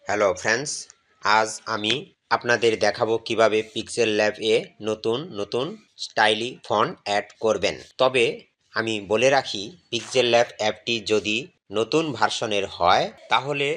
Hello friends, আজ আমি আপনাদের দেখাবো কিভাবে পিক্সেল ল্যাব এ নতুন স্টাইলি ফন্ট অ্যাড করবেন। তবে আমি বলে রাখি, পিক্সেল ল্যাব অ্যাপটি যদি নতুন ভার্সনের হয় তাহলে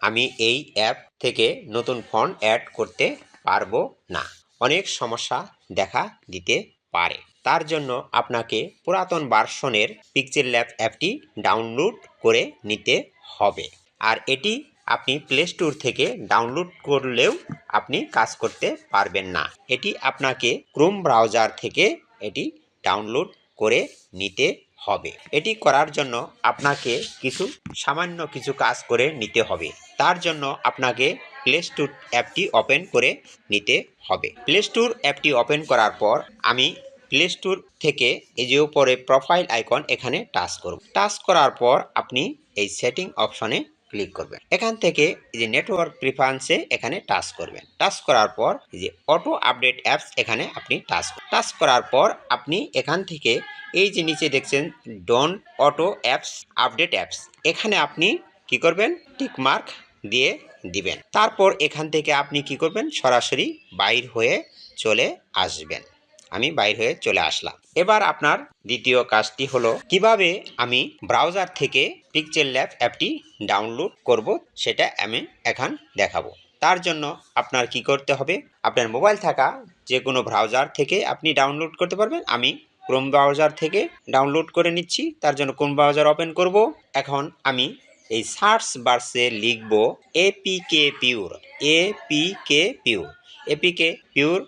আমি এই অ্যাপ থেকে নতুন ফন্ট অ্যাড করতে পারবো না, অনেক সমস্যা দেখা দিতে পারে। তার জন্য আপনাকে পুরাতন ভার্সনের পিক্সেল ল্যাব অ্যাপটি ডাউনলোড করে নিতে হবে। আর এটি আপনি প্লে স্টোর থেকে ডাউনলোড করলেও আপনি কাজ করতে পারবেন না। এটি আপনাকে ক্রোম ব্রাউজার থেকে এটি ডাউনলোড করে নিতে হবে। এটি করার জন্য আপনাকে সামান্য কিছু কাজ করে নিতে হবে। তার জন্য আপনাকে প্লে স্টোর অ্যাপটি ওপেন করে নিতে হবে। প্লে স্টোর অ্যাপটি ওপেন করার পর আমি প্লে স্টোর থেকে এই যে উপরে প্রোফাইল আইকন এখানে টাচ করব। টাচ করার পর আপনি এই সেটিং অপশনে ক্লিক করবেন। এখান থেকে এই যে নেটওয়ার্ক প্রিফারেন্সে এখানে টাচ করবেন। টাচ করার পর এই যে অটো আপডেট অ্যাপস এখানে আপনি টাচ করার পর আপনি এখান থেকে এই যে নিচে দেখছেন don't auto apps update apps, এখানে আপনি কি করবেন, টিক মার্ক দিয়ে দিবেন। তারপর এখান থেকে আপনি কি করবেন, সরাসরি বাইর হয়ে চলে আসবেন। আমি বাইর হয়ে চলে আসলাম। এবার আপনার দ্বিতীয় কাজটি হলো কিভাবে আমি ব্রাউজার থেকে পিক্সেল ল্যাব অ্যাপটি ডাউনলোড করব, সেটা আমি এখন দেখাবো। তার জন্য আপনার কি করতে হবে, আপনার মোবাইল থাকা যে কোনো ব্রাউজার থেকে আপনি ডাউনলোড করতে পারবেন। আমি ক্রোম ব্রাউজার থেকে ডাউনলোড করে নিচ্ছি। তার জন্য ক্রোম ব্রাউজার ওপেন করব। এখন আমি এই সার্চ বাক্সে লিখব APK pure, APK pure, APK pure,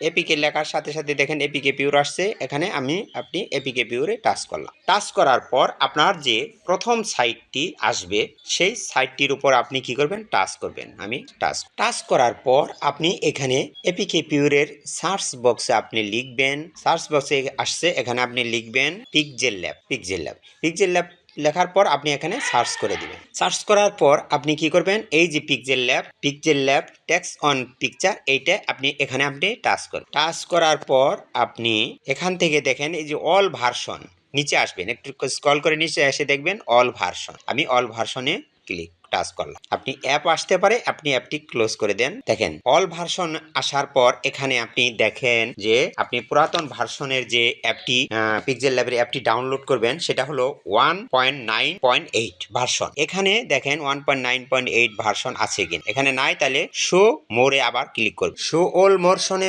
APK লেখার সাথে সাথে দেখেন এপিকে পিউর আসছে। এখানে আপনি এপিকে পিউরে টাচ করলাম। টাচ করার পর আপনার যে প্রথম সাইটটি আসবে সেই সাইটটির উপর আপনি কি করবেন, টাচ করবেন। আমি টাচ করার পর আপনি এখানে এপিকে পিউরের সার্চ বক্সে আপনি লিখবেন, সার্চ বক্সে আসছে, এখানে আপনি লিখবেন পিক্সেল ল্যাব লেখার পর আপনি এখানে সার্চ করে দিবেন। সার্চ করার পর আপনি কি করবেন, এই যে pixel lab text on picture, এইটা আপনি এখানে টাচ করবেন। টাচ করার পর আপনি এখান থেকে দেখেন এই যে অল ভার্সন নিচে আসবেন, একটু স্ক্রল করে নিচে এসে দেখবেন অল ভার্সন। আমি অল ভার্সনে টাচ করলাম। আপনি অ্যাপ আসতে পারে, আপনি অ্যাপটি ক্লোজ করে দেন। দেখেন অল ভার্সন আসার পর এখানে আপনি দেখেন যে আপনি পুরাতন ভার্সনের যে অ্যাপটি পিক্সেল ল্যাবের অ্যাপটি ডাউনলোড করবেন সেটা হলো 1.9.8 ভার্সন। এখানে দেখেন 1.9.8 ভার্সন আছে কিনা, এখানে নাই, তাহলে শো মোরে আবার ক্লিক করবেন। শো অল মোরশনে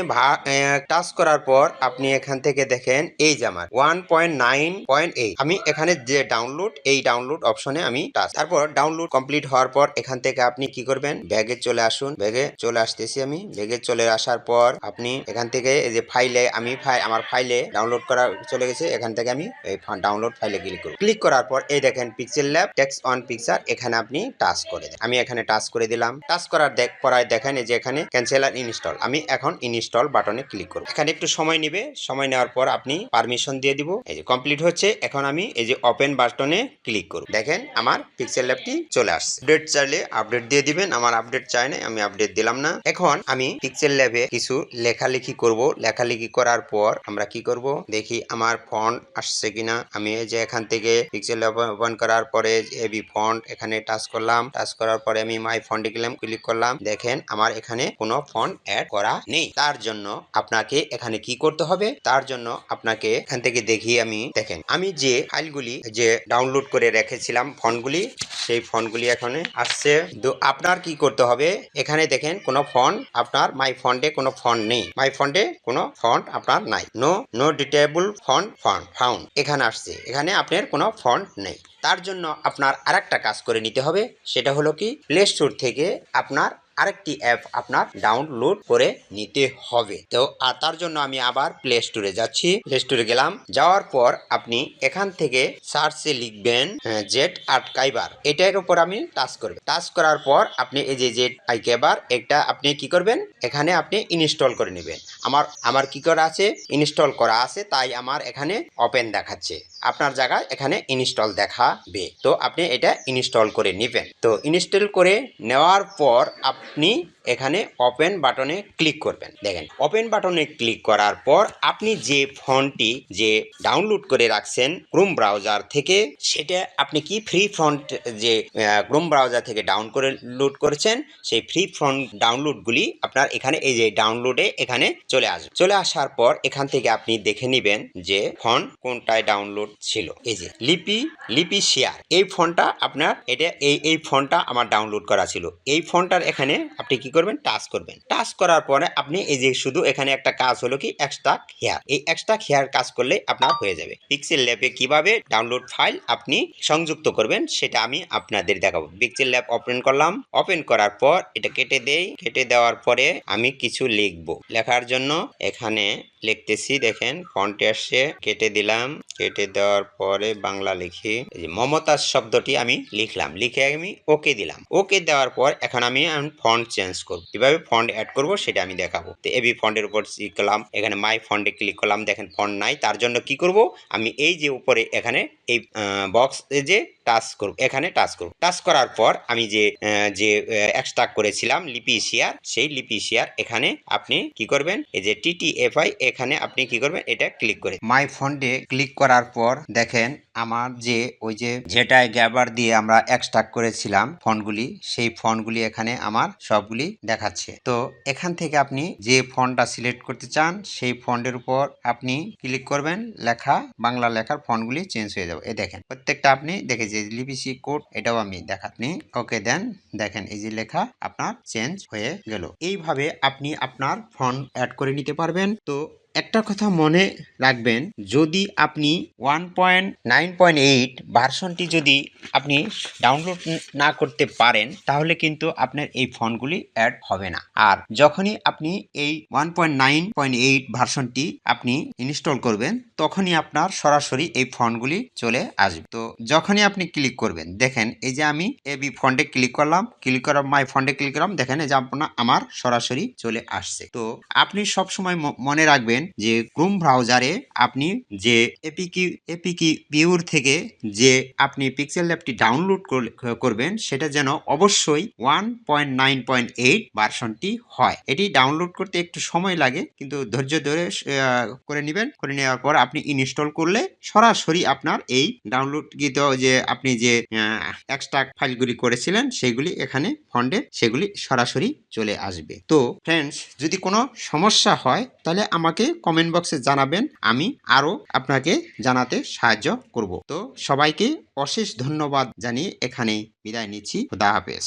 টাচ করার পর আপনি এখান থেকে দেখেন এই যে আমার 1.9.8, আমি এখানে যে ডাউনলোড, এই ডাউনলোড অপশনে আমি টাচ, তারপর ডাউনলোড কমপ্লিট হওয়ার পর এখান থেকে আপনি কি করবেন, ব্যাগে চলে আসুন। ব্যাগে চলে আসতেছি আমি। ব্যাগে চলে আসার পর আপনি এখান থেকে এই যে ফাইলে, আমার ফাইলে ডাউনলোড করা চলে গেছে, এখান থেকে আমি এই ডাউনলোড ফাইলে ক্লিক করব। ক্লিক করার পর এই দেখেন pixel lab text on picture, এখানে আপনি টাচ করে দেন। আমি এখানে টাচ করে দিলাম। টাচ করার পরায় দেখেন এই যে এখানে ক্যান্সেল আর ইনস্টল, আমি এখন ইনস্টল বাটনে ক্লিক করব। এখানে একটু সময় নেবে, সময় নেওয়ার পর আপনি পারমিশন দিয়ে দিব। এই যে কমপ্লিট হচ্ছে। এখন আমি এই যে ওপেন বাটনে ক্লিক করব। দেখেন আমার পিক্সেল ল্যাবটি চলে আসছে। আপডেট চাইলে আপডেট দিয়ে দিবেন, আমার আপডেট চাই না, আমি আপডেট দিলাম না। এখন আমি পিক্সেল ল্যাবে কিছু লেখালেখি করব। লেখালেখি করার পর আমরা কি করব, দেখি আমার ফন্ট আসছে কিনা। আমি এই যে এখান থেকে পিক্সেল ল্যাব ওপেন করার পরে এবি ফন্ট এখানে টাচ করলাম। টাচ করার পরে আমি মাই ফন্টে গেলাম, ক্লিক করলাম। দেখেন আমার এখানে কোনো ফন্ট অ্যাড করা নেই। তার জন্য আপনাকে এখানে কি করতে হবে, তার জন্য আপনাকে এখান থেকে দেখিয়ে আমি, দেখেন আমি যে ফাইলগুলি যে ডাউনলোড করে রেখেছিলাম ফন্টগুলি, সেই ফন্টগুলি এখানে আসছে। তো আপনার কি করতে হবে, এখানে দেখেন কোনো ফন্ট, আপনার মাই ফন্টে কোনো ফন্ট নেই, মাই ফন্টে কোনো ফন্ট আপনার নাই। নো ডিটেবল ফন্ট ফাউন্ড এখানে আসছে, এখানে আপনার কোনো ফন্ট নেই। তার জন্য আপনার আরেকটা কাজ করে নিতে হবে, সেটা হলো কি, প্লে স্টোর থেকে আপনার আরেকটি অ্যাপ আপনার ডাউনলোড করে নিতে হবে। তো তার জন্য আমি আবার প্লে স্টোরে যাচ্ছি। প্লে স্টোরে গেলাম, যাওয়ার পর আপনি এখান থেকে সার্চে লিখবেন জেট আর্কাইভার, এটার উপর আমি টাচ করবেন। টাচ করার পর আপনি এই যে জেট আর্কাইভার, একটা আপনি কি করবেন, এখানে আপনি ইনস্টল করে নেবেন। আমার কি করা আছে, ইনস্টল করা আছে, তাই আমার এখানে ওপেন দেখাচ্ছে। আপনার জায়গায় এখানে ইনস্টল দেখাবে, তো আপনি এটা ইনস্টল করে নেবেন। তো ইনস্টল করে নেওয়ার পর আপনি এখানে ওপেন বাটনে ক্লিক করবেন। দেখেন ওপেন বাটনে ক্লিক করার পর আপনি যে ফন্টটি যে ডাউনলোড করে রাখছেন ক্রোম ব্রাউজার থেকে, সেটা আপনি কি ফ্রি ফন্ট যে ক্রোম ব্রাউজার থেকে ডাউনলোড করেছেন, সেই ফ্রি ফন্ট ডাউনলোডগুলি আপনার এখানে এই যে ডাউনলোডে এখানে চলে আসবে। চলে আসার পর এখান থেকে আপনি দেখে নেবেন যে ফন্ট কোনটায় ডাউনলোড ছিল। এই যে লিপি শেয়ার, এই ফন্টটা আপনার এটা এই ফন্টটা আমার ডাউনলোড করা ছিল। এই ফন্টটার এখানে আপনি কি করবেন, টাচ করবেন। টাচ করার পরে আপনি এই যে শুধু এখানে একটা কাজ হলো কি এক্সট্রাক্ট হেয়ার, এই এক্সট্রাক্ট হেয়ার কাজ করলে আপনার হয়ে যাবে। পিক্সেল ল্যাবে কিভাবে ডাউনলোড ফাইল আপনি সংযুক্ত করবেন সেটা আমি আপনাদের দেখাবো। পিক্সেল ল্যাব ওপেন করলাম, ওপেন করার পর এটা কেটে দেই, কেটে দেওয়ার পরে আমি কিছু লিখবো। লেখার জন্য এখানে লিখতেছি, দেখেন ফন্টে আসছে, কেটে দিলাম, কেটে দেওয়ার পরে বাংলা লিখি, এই যে মমতাজ শব্দটি আমি লিখলাম, লিখে আমি ওকে দিলাম। ওকে দেওয়ার পর এখন আমি ফন্ট চেঞ্জ করব, কিভাবে ফন্ট অ্যাড করব সেটা আমি দেখাবো। তো এবি ফন্টের উপর ক্লিক করলাম, এখানে মাই ফন্টে ক্লিক করলাম, দেখেন ফন্ট নাই। তার জন্য কি করব, আমি এই যে উপরে এখানে এই বক্স যে টাচ করব, এখানে টাচ করব। টাচ করার পর আমি যে এক্সট্রাক্ট করেছিলাম লিপি শেয়ার, সেই লিপি শেয়ার এখানে আপনি কি করবেন, এই যে TTFI এখানে আপনি কি করবেন, এটা ক্লিক করে মাই ফন্টে ক্লিক করার পর দেখেন আমার যে ওই যে যেটায় গ্যাবার দিয়ে আমরা এক্সট্রাক্ট করেছিলাম ফন্টগুলি, সেই ফন্টগুলি এখানে আমার সবগুলি দেখাচ্ছে। তো এখান থেকে আপনি যে ফন্টটা সিলেক্ট করতে চান সেই ফন্টের উপর আপনি ক্লিক করবেন, লেখা বাংলা লেখার ফন্টগুলি চেঞ্জ হয়ে যাবে। এই দেখেন প্রত্যেকটা আপনি দেখে যে লিপিসি কোড, এটাও আমি দেখাচ্ছি। ওকে দেন, দেখেন এই যে লেখা আপনার চেঞ্জ হয়ে গেল। এইভাবে আপনি আপনার ফন্ট অ্যাড করে নিতে পারবেন। তো একটা কথা মনে রাখবেন, যদি আপনি 1.9.8 ভার্সনটি যদি আপনি ডাউনলোড না করতে পারেন তাহলে কিন্তু আপনার এই ফন্টগুলি অ্যাড হবে না। আর যখনই আপনি এই 1.9.8 ভার্সনটি আপনি ইনস্টল করবেন তখনই আপনার সরাসরি এই ফন্টগুলি চলে আসবে। তো যখনই আপনি ক্লিক করবেন, দেখেন এই যে আমি এবি ফন্টে ক্লিক করলাম, ক্লিক করার মাই ফন্টে ক্লিক করলাম, দেখেন এই যে আমার সরাসরি চলে আসছে। তো আপনি সবসময় মনে রাখবেন যে ক্রোম ব্রাউজারে আপনি যে এপিকি ভিউর থেকে যে আপনি পিক্সেল ল্যাবটি ডাউনলোড করবেন সেটা যেন অবশ্যই 1.9.8 ভার্সনটি হয়। এটি ডাউনলোড করতে একটু সময় লাগে, কিন্তু ধৈর্য ধরে করে নেবেন। করে নেওয়ার পর আপনি ইনস্টল করলে সরাসরি আপনার এই ডাউনলোডকৃত যে আপনি যে এক্সট্রাক্ট ফাইলগুলি করেছিলেন সেগুলি এখানে ফন্টে সেগুলি সরাসরি চলে আসবে। তো ফ্রেন্ডস, যদি কোনো সমস্যা হয় তাহলে আমাকে কমেন্ট বক্সে জানাবেন, আমি আরও আপনাকে জানাতে সাহায্য করব। তো সবাইকে অশেষ ধন্যবাদ জানিয়ে এখানেই বিদায় নিচ্ছি। খোদা হাফেজ।